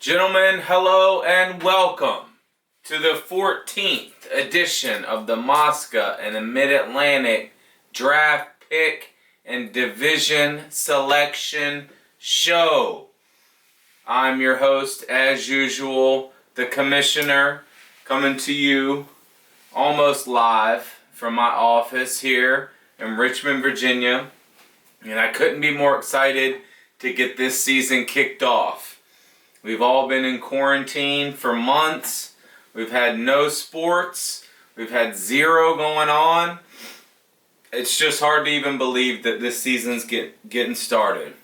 Gentlemen, hello and welcome to the 14th edition of the Mosca and the Mid-Atlantic Draft Pick and Division Selection Show. I'm your host, as usual, the Commissioner, coming to you almost live from my office here in Richmond, Virginia. And I couldn't be more excited to get this season kicked off. We've all been in quarantine for months. We've had no sports. We've had zero going on. It's just hard to even believe that this season's getting started.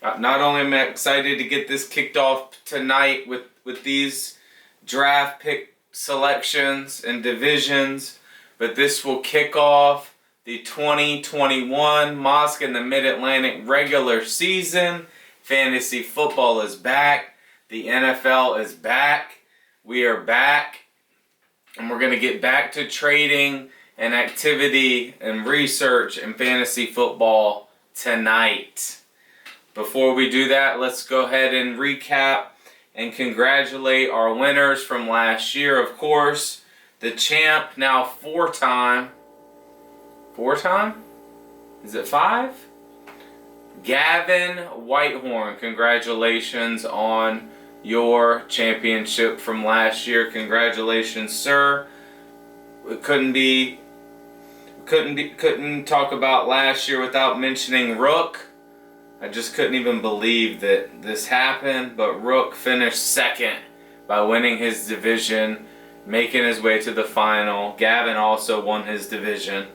Not only am I excited to get this kicked off tonight with these draft pick selections and divisions, but this will kick off the 2021 Mosca and the Mid-Atlantic regular season. Fantasy football is back. The NFL is back. We are back. And we're going to get back to trading and activity and research in fantasy football tonight. Before we do that, let's go ahead and recap and congratulate our winners from last year. Of course, the champ, now four-time? Is it five? Gavin Whitehorn, congratulations on your championship from last year. Congratulations, sir. We couldn't talk about last year without mentioning Rook. I just couldn't even believe that this happened, but Rook finished second by winning his division, making his way to the final. Gavin also won his division.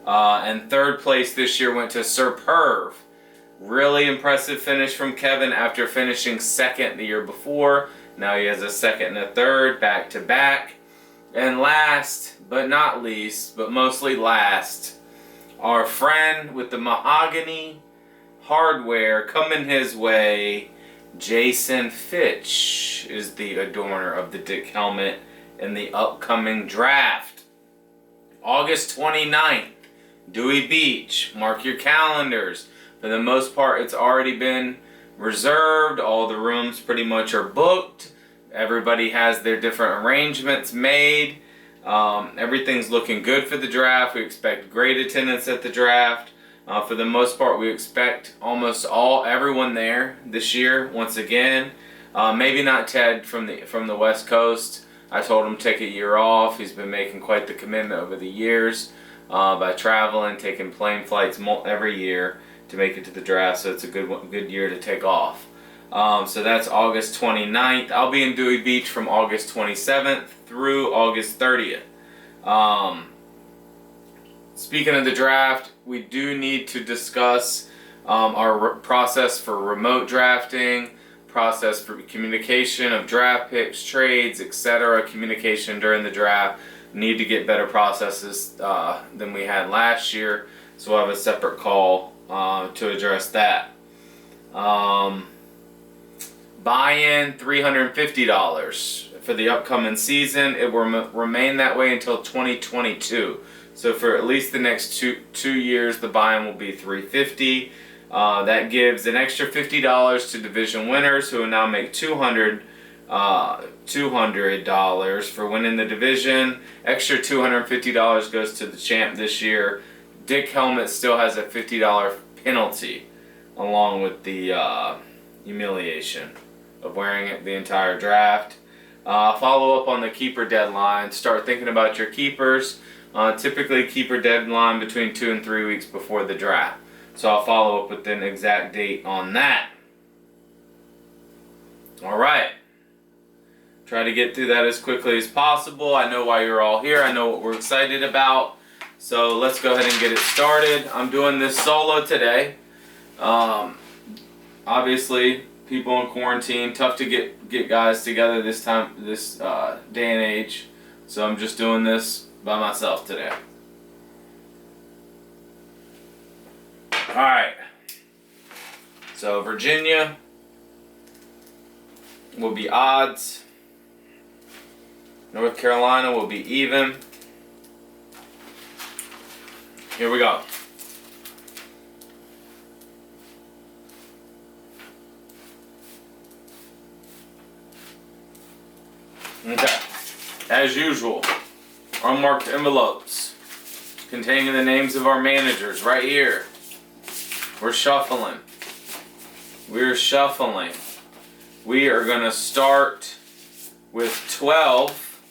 And third place this year went to Sir Perv. Really impressive finish from Kevin after finishing second the year before. Now he has a second and a third back to back. And last but not least, but mostly last, our friend with the mahogany hardware coming his way, Jason Fitch, is the adorner of the Dick helmet in the upcoming draft. August 29th. Dewey Beach, mark your calendars. For the most part, it's already been reserved. All the rooms pretty much are booked. Everybody has their different arrangements made. Everything's looking good for the draft. We expect great attendance at the draft. For the most part, we expect almost everyone there this year. Once again, maybe not Ted from the West Coast. I told him to take a year off. He's been making quite the commitment over the years. By traveling, taking plane flights every year to make it to the draft, so it's a good year to take off. So that's August 29th. I'll be in Dewey Beach from August 27th through August 30th. Speaking of the draft, we do need to discuss our process for remote drafting, process for communication of draft picks, trades, etc., communication during the draft. Need to get better processes than we had last year, so we'll have a separate call to address that. Buy-in $350 for the upcoming season. It will remain that way until 2022. So for at least the next two years, the buy-in will be $350. That gives an extra $50 to division winners, who will now make $200 for winning the division. Extra $250 goes to the champ this year. Dick Helmet still has a $50 penalty, along with the humiliation of wearing it the entire draft. Follow up on the keeper deadline. Start thinking about your keepers. Typically keeper deadline between 2 and 3 weeks before the draft. So I'll follow up with an exact date on that. Alright. Try to get through that as quickly as possible. I know why you're all here. I know what we're excited about. So let's go ahead and get it started. I'm doing this solo today. Obviously, people in quarantine, tough to get guys together this day and age. So I'm just doing this by myself today. Alright. So Virginia will be odds. North Carolina will be even. Here we go. Okay. As usual, unmarked envelopes containing the names of our managers right here. We're shuffling. We're shuffling. We are going to start with 12,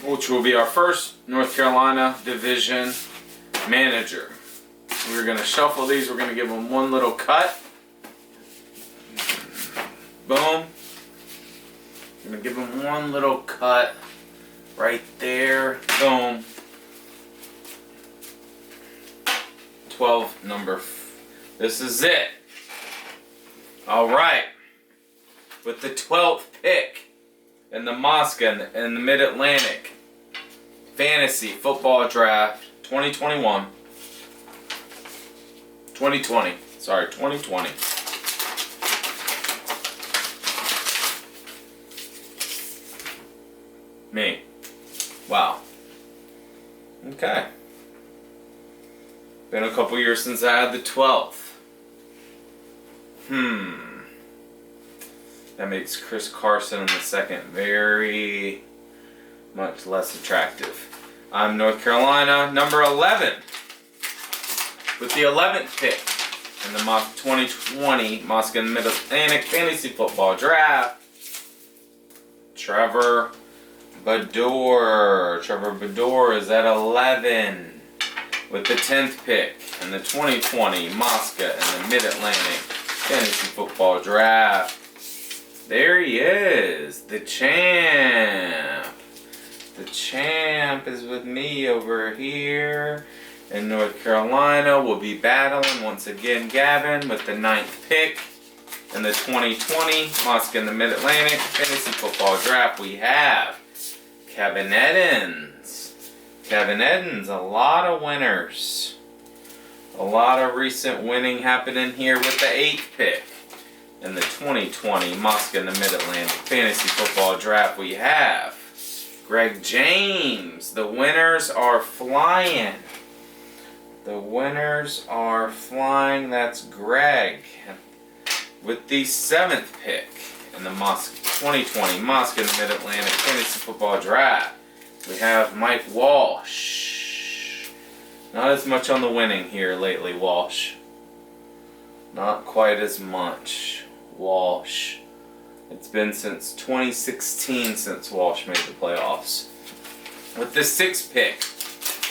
which will be our first North Carolina Division manager. We're going to shuffle these. We're going to give them one little cut. Boom. I'm going to give them one little cut right there. Boom. 12 number. This is it. All right. With the 12th pick in the Mosca in the Mid-Atlantic Fantasy Football Draft 2021. 2020. Sorry, 2020. Me. Wow. Okay. Been a couple years since I had the 12th. That makes Chris Carson in the second very much less attractive. I'm North Carolina, number 11. With the 11th pick in the 2020 Mosca Mid-Atlantic Fantasy Football Draft, Trevor Bador. Trevor Bador is at 11. With the 10th pick in the 2020 Mosca in the Mid-Atlantic Fantasy Football Draft, there he is, the champ. The champ is with me over here in North Carolina. We'll be battling once again Gavin with the 9th pick in the 2020 Mosca in the Mid-Atlantic Fantasy Football Draft. We have Kevin Edens. Kevin Edens, a lot of winners. A lot of recent winning happening here with the 8th pick in the 2020 Mosca in the Mid-Atlantic Fantasy Football Draft. We have Greg James. The winners are flying. The winners are flying. That's Greg. With the 7th pick in the 2020 Mosca in the Mid-Atlantic Fantasy Football Draft, we have Mike Walsh. Not as much on the winning here lately, Walsh. Not quite as much, Walsh. It's been since 2016 since Walsh made the playoffs. With the 6th pick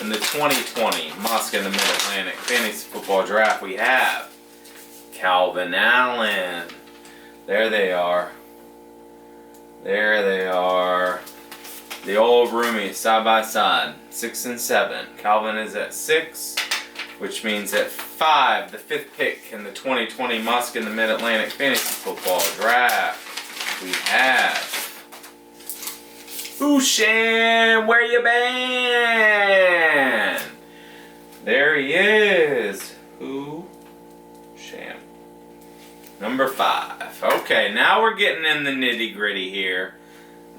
in the 2020 Mosca in the Mid-Atlantic Fantasy Football Draft, we have Calvin Allen. There they are. There they are. The old roomies side by side. 6 and 7. Calvin is at 6, which means at 5, the 5th pick in the 2020 Mosca in the Mid-Atlantic Fantasy Football Draft, we have Ushan. Where you been? There he is. Ushan. Number 5. Okay, now we're getting in the nitty gritty here.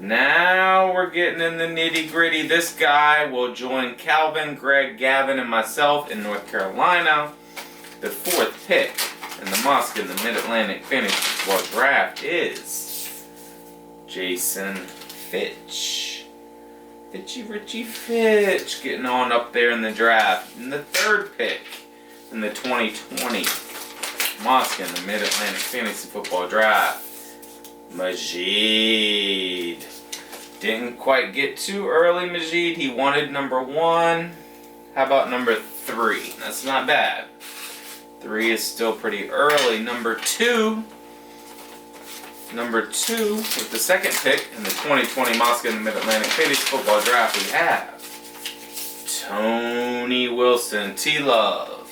Now we're getting in the nitty gritty. This guy will join Calvin, Greg, Gavin, and myself in North Carolina. The 4th pick in the Mosca in the Mid-Atlantic Fantasy Football Draft is Jason Fitch. Richie Fitch getting on up there in the draft. In the 3rd pick in the 2020 Mosca in the Mid-Atlantic Fantasy Football Draft, Majid. Didn't quite get too early, Majid. He wanted number 1. How about number 3? That's not bad. 3 is still pretty early. Number 2. With the 2nd pick in the 2020 Mosca in the Mid-Atlantic Fantasy Football Draft, we have Tony Wilson, T-Love.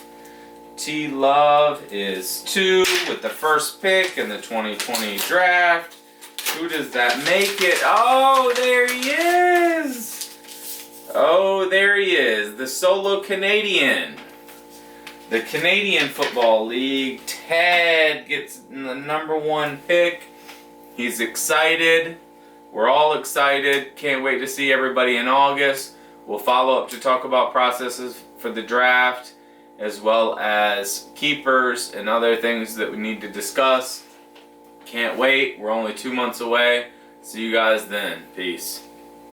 T-Love is 2 with the 1st pick in the 2020 draft. Who does that make it? Oh, there he is! Oh, there he is. The solo Canadian. The Canadian Football League. Ted gets the number 1 pick. He's excited. We're all excited. Can't wait to see everybody in August. We'll follow up to talk about processes for the draft, as well as keepers and other things that we need to discuss. Can't wait. We're only 2 months away See you guys then. Peace.